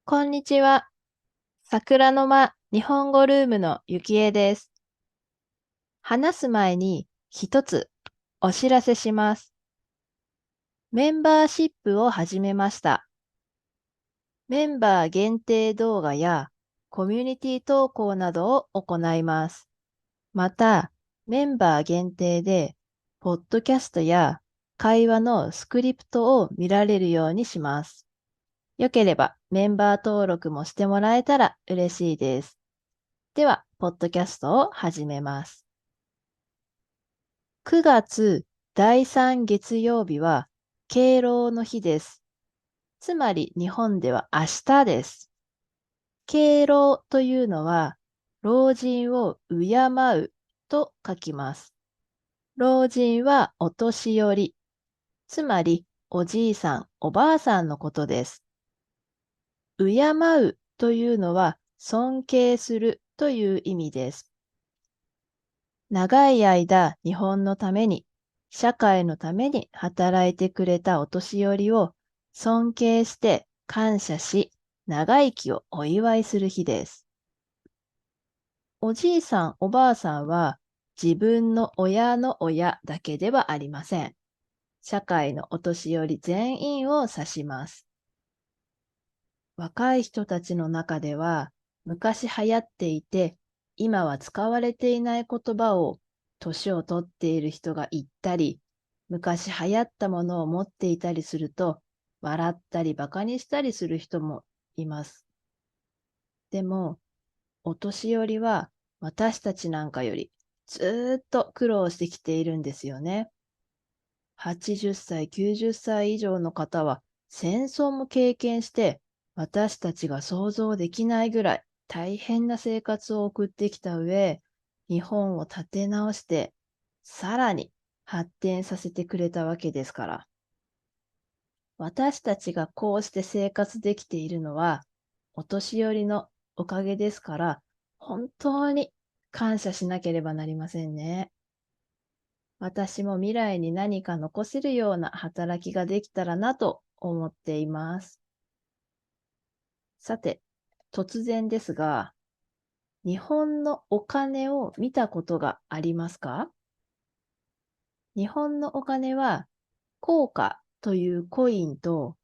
こんにちは。桜の間日本語ルームのゆきえです。話す前に一つお知らせします。メンバーシップを始めました。メンバー限定動画やコミュニティ投稿などを行います。また、メンバー限定で、ポッドキャストや会話のスクリプトを見られるようにします。よければメンバー登録もしてもらえたら嬉しいです。では、ポッドキャストを始めます。9月第3月曜日は敬老の日です。つまり日本では明日です。敬老というのは老人を敬うと書きます。老人はお年寄り、つまりおじいさん、おばあさんのことです。敬うというのは尊敬するという意味です。長い間日本のために、社会のために働いてくれたお年寄りを尊敬して感謝し、長生きをお祝いする日です。おじいさん、おばあさんは自分の親の親だけではありません。社会のお年寄り全員を指します。若い人たちの中では、昔流行っていて、今は使われていない言葉を年をとっている人が言ったり、昔流行ったものを持っていたりすると、笑ったり馬鹿にしたりする人もいます。でも、お年寄りは私たちなんかよりずーっと苦労してきているんですよね。80歳、90歳以上の方は戦争も経験して、私たちが想像できないぐらい大変な生活を送ってきた上、日本を立て直して、さらに発展させてくれたわけですから。私たちがこうして生活できているのは、お年寄りのおかげですから、本当に感謝しなければなりませんね。私も未来に何か残せるような働きができたらなと思っています。さて、突然ですが、日本のお金を見たことがありますか？日本のお金は、硬貨というコインと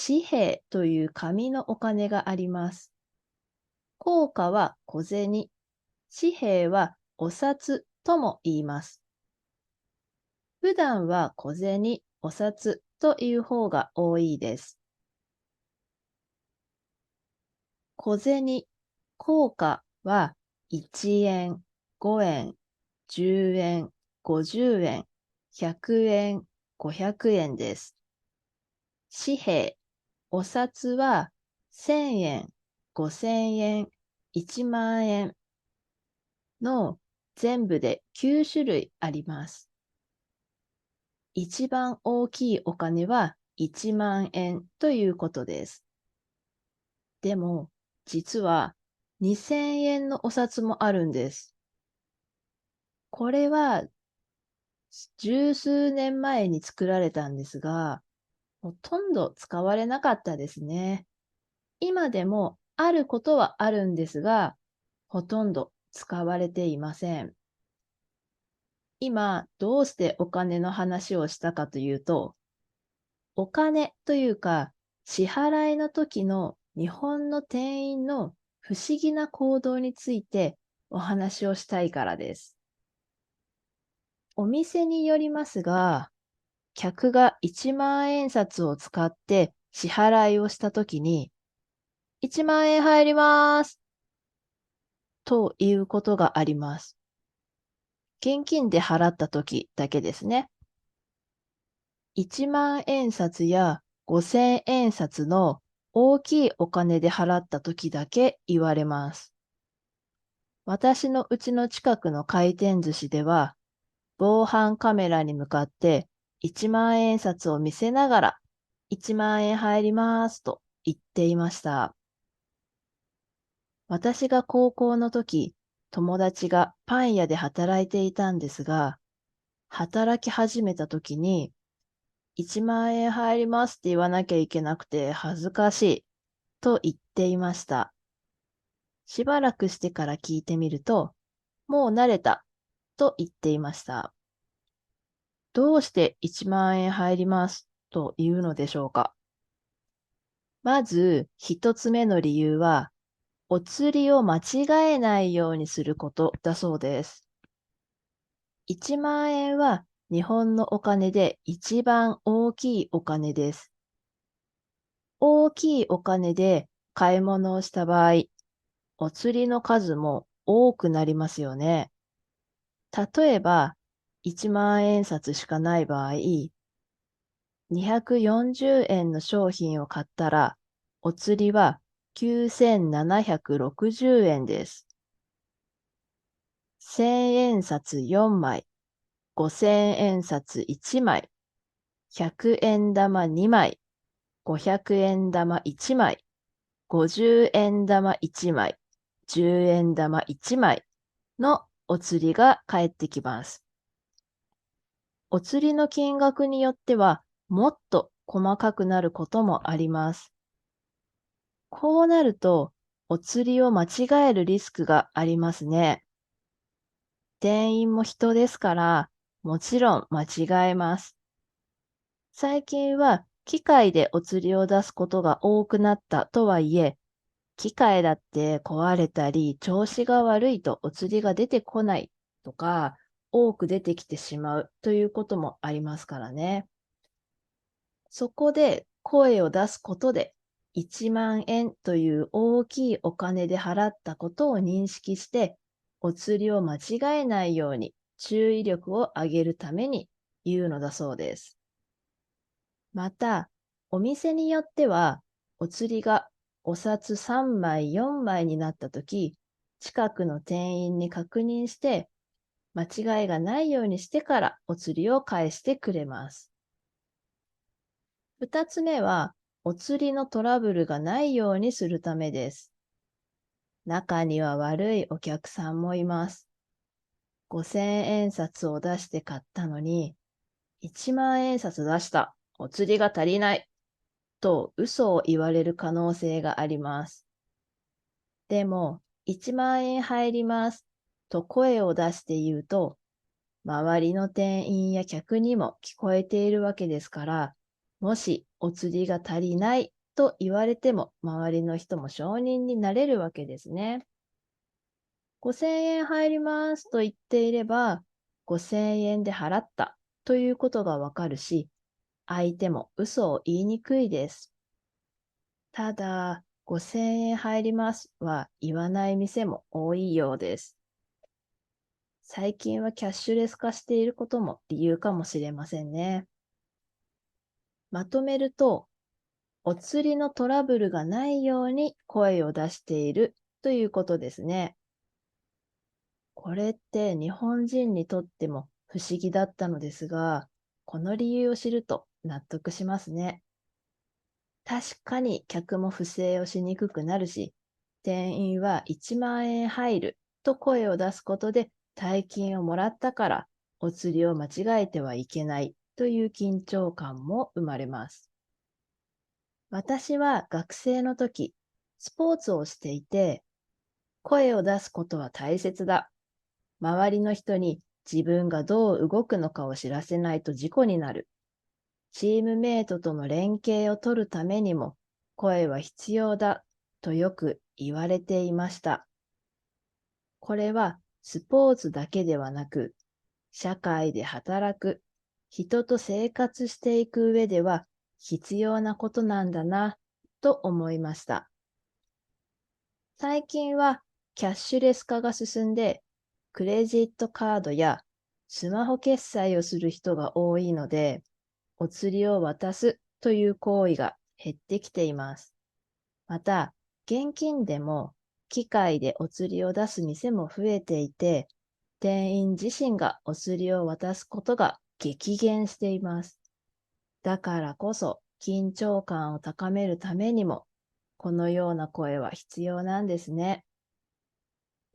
紙幣という紙のお金があります。硬貨は小銭、紙幣はお札とも言います。普段は小銭、お札という方が多いです。小銭、硬貨は1円、5円、10円、50円、100円、500円です。紙幣、お札は1000円、5000円、1万円の全部で9種類あります。一番大きいお金は1万円ということです。でも、実は2000円のお札もあるんです。これは十数年前に作られたんですが、ほとんど使われなかったですね。今でもあることはあるんですが、ほとんど使われていません。今、どうしてお金の話をしたかというと、お金というか、支払いの時の日本の店員の不思議な行動についてお話をしたいからです。お店によりますが、客が1万円札を使って支払いをしたときに、1万円入りますということがあります。現金で払ったときだけですね。1万円札や5000円札の大きいお金で払ったときだけ言われます。私のうちの近くの回転寿司では、防犯カメラに向かって1万円札を見せながら1万円入りますと言っていました。私が高校の時、友達がパン屋で働いていたんですが、働き始めた時に1万円入りますって言わなきゃいけなくて恥ずかしいと言っっていました。しばらくしてから聞いてみると、もう慣れたと言っていました。どうして1万円入りますというのでしょうか。まず一つ目の理由は、お釣りを間違えないようにすることだそうです。1万円は日本のお金で一番大きいお金です。大きいお金で買い物をした場合、お釣りの数も多くなりますよね。例えば、1万円札しかない場合、240円の商品を買ったら、お釣りは9760円です。1000円札4枚、5000円札1枚、100円玉2枚、500円玉1枚、50円玉1枚、10円玉1枚のお釣りが返ってきます。お釣りの金額によってはもっと細かくなることもあります。こうなるとお釣りを間違えるリスクがありますね。店員も人ですから、もちろん間違えます。最近は機械でお釣りを出すことが多くなったとはいえ、機械だって壊れたり、調子が悪いとお釣りが出てこないとか、多く出てきてしまうということもありますからね。そこで声を出すことで、1万円という大きいお金で払ったことを認識して、お釣りを間違えないように注意力を上げるために言うのだそうです。また、お店によっては、お釣りがお札3枚、4枚になったとき、近くの店員に確認して、間違いがないようにしてからお釣りを返してくれます。二つ目は、お釣りのトラブルがないようにするためです。中には悪いお客さんもいます。5000円札を出して買ったのに、1万円札出した。お釣りが足りない。と嘘を言われる可能性があります。でも、1万円入りますと声を出して言うと、周りの店員や客にも聞こえているわけですから、もしお釣りが足りないと言われても、周りの人も承認になれるわけですね。5000円入りますと言っていれば、5000円で払ったということがわかるし、相手も嘘を言いにくいです。ただ、5000円入りますは言わない店も多いようです。最近はキャッシュレス化していることも理由かもしれませんね。まとめると、お釣りのトラブルがないように声を出しているということですね。これって日本人にとっても不思議だったのですが、この理由を知ると納得しますね。確かに客も不正をしにくくなるし、店員は1万円入ると声を出すことで大金をもらったからお釣りを間違えてはいけないという緊張感も生まれます。私は学生の時、スポーツをしていて、声を出すことは大切だ。周りの人に自分がどう動くのかを知らせないと事故になる。チームメイトとの連携を取るためにも声は必要だとよく言われていました。これはスポーツだけではなく、社会で働く、人と生活していく上では必要なことなんだなと思いました。最近はキャッシュレス化が進んで、クレジットカードやスマホ決済をする人が多いので、お釣りを渡すという行為が減ってきています。また、現金でも機械でお釣りを出す店も増えていて、店員自身がお釣りを渡すことが激減しています。だからこそ緊張感を高めるためにも、このような声は必要なんですね。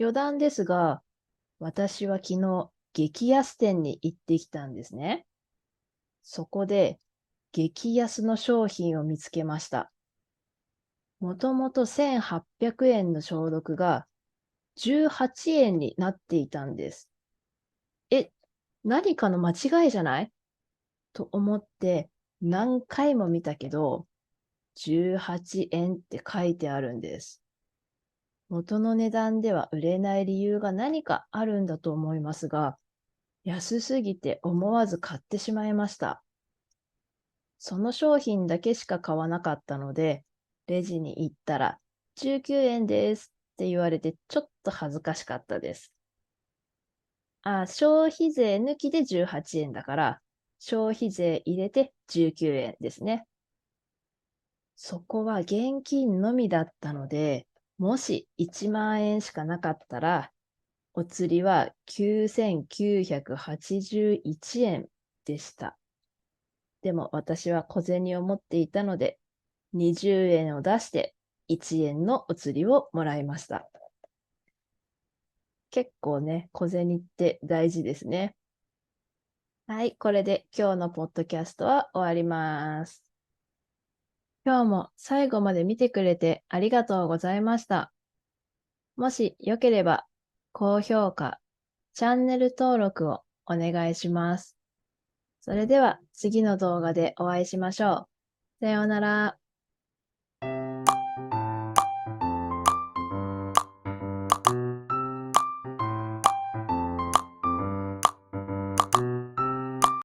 余談ですが、私は昨日激安店に行ってきたんですね。そこで激安の商品を見つけました。もともと1800円の消毒が18円になっていたんです。何かの間違いじゃないと思って何回も見たけど、18円って書いてあるんです。元の値段では売れない理由が何かあるんだと思いますが、安すぎて思わず買ってしまいました。その商品だけしか買わなかったので、レジに行ったら19円ですって言われてちょっと恥ずかしかったです。消費税抜きで18円だから、消費税入れて19円ですね。そこは現金のみだったので、もし1万円しかなかったら、お釣りは9981円でした。でも私は小銭を持っていたので、20円を出して1円のお釣りをもらいました。結構ね、小銭って大事ですね。はい、これで今日のポッドキャストは終わります。今日も最後まで見てくれてありがとうございました。もしよければ、高評価、チャンネル登録をお願いします。それでは次の動画でお会いしましょう。さようなら。